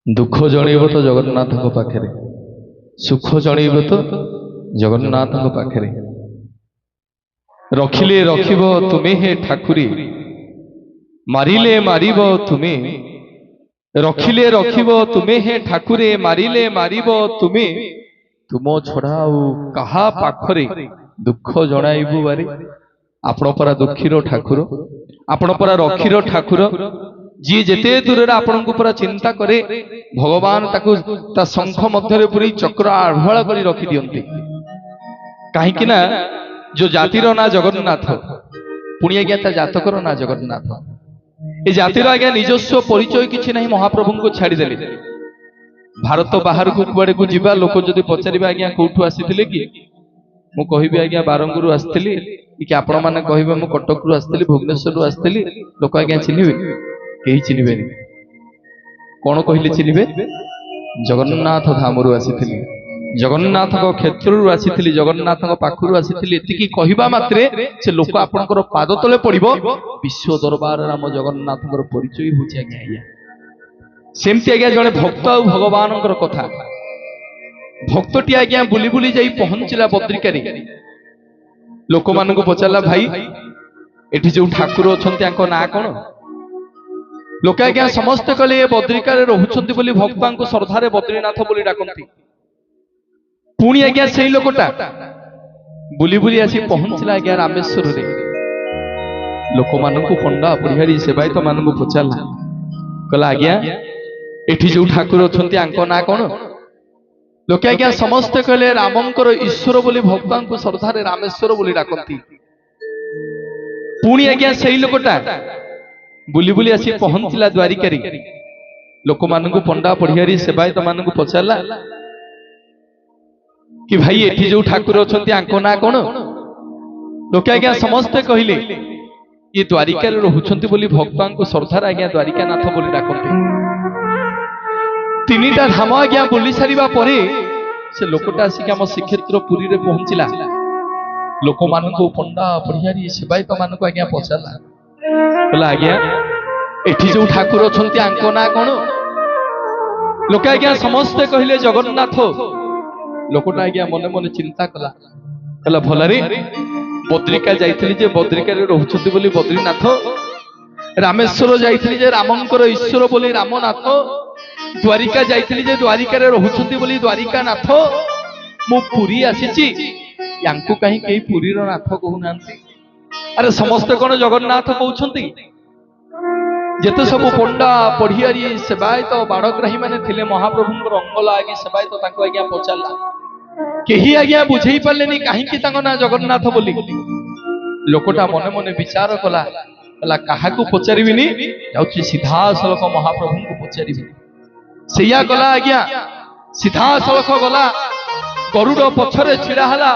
दुख जणैब तो जगन्नाथ पाखे, सुख जणैब तो जगन्नाथ पाखे। रखिले रखिब तुमे हे ठाकुरी, मारिले मारिब तुमे। रखिले रखिब तुमे हे ठाकुरे, मारिले मारिब तुमे। तुम छड़ा कहा पाखरे दुख जणाइबु बारे। आपण परा दुखीर ठाकुर, आपण परा रखीर ठाकुर। जी जेते दूर आपण को पूरा चिंता करे, भगवान ताकू ता शंख मध्य पूरी चक्र आढ़ोला कर रखी दियंती। कहीं ना जो जातिर ना जगन्नाथ, पुणी आज्ञा ता जातकर ना जगन्नाथ। ए जातिर आज्ञा निजस्व परिचय किछि नहीं, महाप्रभु को छाड़ीदेले। भारत बाहर को कुआड़े को जीवा लोक जदि पचारे आज्ञा कौठू आसीथिले कि, मु कहिबि आज्ञा बारंगुरु आस्थिली कि आपण माने कहिबे मु कटक रु आस्थिली, भुवनेश्वर रु आस्थिली। लोक आज्ञा चिन्हिबे, केही चिन्हिबेनि। कोन कहिले चिन्हिबे? जगन्नाथ धामरु आसीथिली, जगन्नाथ क्षेत्रु आसीथिली, जगन्नाथ पाखरु आसीथिली। एतिकी कहिबा मात्रे से लोक आपनकर पाद तले पड़िबो, विश्व दरबार राम जगन्नाथकर परिचय होछि आज्ञा। सेमति आज्ञा जने भक्त आ भगवानकर कथा। भक्तटी आज्ञा बुली बुली जाई पहुंचला बद्रिकारी। लोक मानकु पचारला, भाई एठी जो ठाकुर अछंती आंको ना कोन? लोक आज्ञा समस्त कले बद्रिकारे रहुछंती बोली भक्तांको श्रद्धारे बद्रीनाथ बोली डाकंती। पुणी आज्ञा सेई लोकटा बुली बुली आसी पहुंचला आज्ञा रामेश्वर रे। लोक मानकु पंडा परिहारी सेवायत मानकु पचारला, कहला आज्ञा एठी जो ठाकुर अछंती आंको ना कोन? लोक आज्ञा समस्त कहले रामंकर ईश्वर बोली भक्तांको श्रद्धारे रामेश्वर बोली डाकंती। पुणी आज्ञा सेई लोकटा बुली बुली आसी पहुंचला द्वारिकारी। लोक मानकु पंडा परिहारी सेवायत मानकु पचारला कि भाई एठी जो ठाकुर अछंती आंको ना कोन? लोक आज्ञा समस्ते कहिले ये द्वारिका रे रहुछंती बोली भक्तांको श्रद्धार आज्ञा द्वारिकानाथ बोली डाकंती। तीनिटा धाम आज्ञा बुली सारिबा परे से लोकटा आसी हम श्रीक्षेत्र पुरी रे पहुंचला। लोक मानकु पंडा परिहारी सेवायत मानकु आज्ञा पचारला, कहला आज्ञा एठी जो ठाकुर अछंती आंको ना कोन? लोक आज्ञा समस्ते कहिले जगन्नाथ। लोकटा आज्ञा मने मने चिंता कला, कहला भलारे बद्रिका जाइथिली जे बद्रिका रे रहुछंती बोली बद्रीनाथ, रामेश्वर जाइथिली जे रामंकर ईश्वर बोली रामनाथ, द्वारिका जाइथिली जे द्वारिका रे रहुछंती बोली द्वारिकानाथ। मु पुरी आसीची, यांकु काहे केही पुरी रो नाथ कहू नांती? अरे समस्त कोन जगन्नाथ कहउछंती? जेते सब पंडा पढ़ियारी सेवायत बाड़ग्राही माने थिले महाप्रभुंकर अंगला आगे सेवायत ताको आज्ञा पचारला, केही आज्ञा बुझेई पारलेनी काहे कि ताको ना जगन्नाथ बोली। लोकटा मने मने विचार कला, कहला काहाकू पचारिबिनी, जाउची सीधा सलख महाप्रभुंको पचारिबि। सेया गला आज्ञा, सीधा सलख गला, गरुड़ पछरे छिड़ा हला,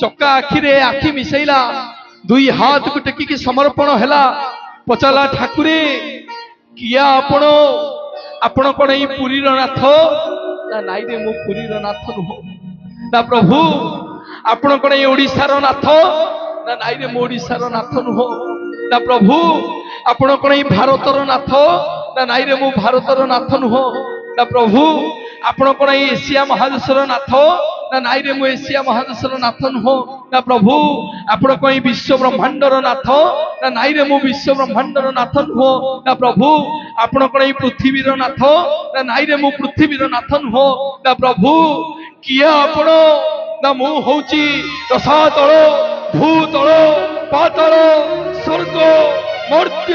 चक्का आखिरे आखि मिसैला, दुई हाथ को टेकी की समर्पण हैला। पचाला ठाकुरे किया आपण आपण कोन ई पुरी रो नाथ? ना नाई रे मु पुरी रो नाथ नुह। ना प्रभु आपण कोन ई ओडिसा रो नाथ? ना नाई रे मु ओडिसा रो नाथ नुह। ना प्रभु आपण कोन ई भारत रो नाथ? ना नाई रे मु भारत रो नाथ नुह। ना प्रभु आपण कोन ई एशिया महादेश रो नाथ? ना नाई रे मु एशिया महादेश रो नाथ नुह। ना प्रभु आपण कोन ई विश्व ब्रह्मांड रो नाथ? ना नाई रे मु विश्व ब्रह्मांड रो नाथ नुह। ना प्रभु आपण कोन ई पृथ्वी रो नाथ? ना नाई रे मु पृथ्वी रो नाथ नुह। ना प्रभु किया आपण? ना मु होची रसातल, भूतल, पाताल, स्वर्ग, मर्त्य,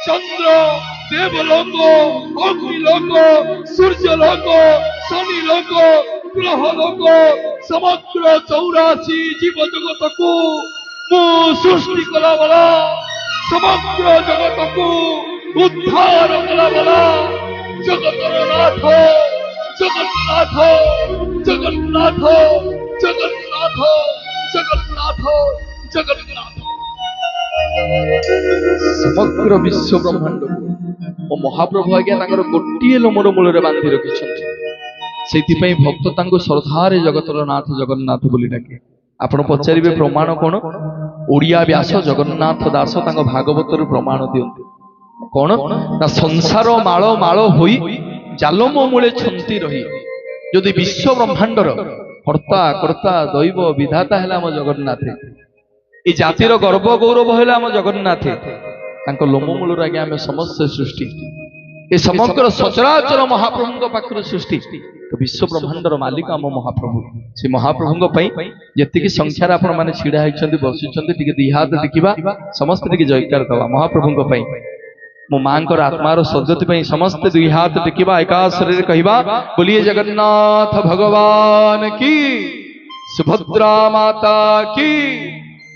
चंद्र, देवलोक, अग्निलोक, सूर्यलोक, शनिलोक, ग्रहलोक, समग्र 84 जीव जगत को मु सृष्टि कला वाला, समग्र जगत को उद्धार कला वाला जगतर नाथ, जगन्नाथ, जगन्नाथ, जगन्नाथ, जगन्नाथ, जगन्नाथ। समग्र विश्व ब्रह्मांड ओ महाप्रभु आज्ञा तांकर गोटिए लोमर मूल बांधि रखिछंती। सेथिपई भक्त तांको श्रद्धारे जगतर नाथ जगन्नाथ बोली डाके। आपण पचारिबे प्रमाण कोन? ओडिया व्यास जगन्नाथ दास तांको भागवतर प्रमाण दियंती। कोन ना संसार माळ माळ होई জালম মূলে ছন্তি রহি যদি বিশ্ব ব্রহ্মাণ্ডর কর্তা কর্তা দৈব বিধাতা হেলা ଆମ ଜଗନ୍ନାଥ এই জাতির গর্ব গৌরব হেলা ଆମ ଜଗନ୍ନାଥ ତାଙ୍କ ଲୋମ ମୂଳରୁ ଆଜ୍ଞା ଆମେ ସମସ୍ତେ ସୃଷ୍ଟି ଏ ସମଗ୍ର ସଚରାଚର ମହାପ୍ରଭୁଙ୍କ ପାଖରୁ ସୃଷ୍ଟି ତ ବିଶ୍ୱ ବ୍ରହ୍ମାଣ୍ଡର ମାଲିକ ଆମ ମହାପ୍ରଭୁ ସେ ମହାପ୍ରଭୁଙ୍କ ପାଇଁ ଯେତିକି ସଂଖ୍ୟାରେ ଆପଣ ମାନେ ଛିଡା ହେଇଛନ୍ତି ବସିଛନ୍ତି ଟିକେ ଦି ହାତ ଦେଖିବା ସମସ୍ତେ ଟିକେ ଜୟକାର ଦେବା ମହାପ୍ରଭୁଙ୍କ ପାଇଁ ମୋ ମାଙ୍କର ଆତ୍ମାର ସଦ୍ଗତି ପାଇଁ ସମସ୍ତେ ଦୁଇ ହାତ ଦେଖିବା ଏକାଶରରେ କହିବା ବୋଲିଏ ଜଗନ୍ନାଥ ଭଗବାନ କି ସୁଭଦ୍ରା ମାତା କି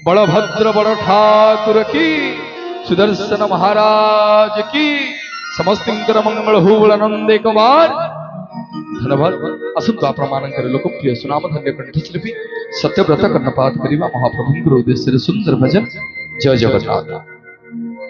ବଳଭଦ୍ର ବଡ଼ ଠାକୁର କି ସୁଦର୍ଶନ ମହାରାଜ କି ସମସ୍ତଙ୍କର ମଙ୍ଗଳ ହଉ ଆନନ୍ଦେ କୁମାର ଧନ୍ୟବାଦ ଆସନ୍ତୁ ଆପଣମାନଙ୍କର ଲୋକପ୍ରିୟ ସୁନାମ ଧନ୍ୟ କଣ୍ଠଶିଳ୍ପୀ ସତ୍ୟବ୍ରତ କର୍ଣ୍ଣପାତ କରିବା ମହାପ୍ରଭୁଙ୍କର ଉଦ୍ଦେଶ୍ୟରେ ସୁନ୍ଦର ଭଜନ ଜୟ ଜଗନ୍ନାଥ।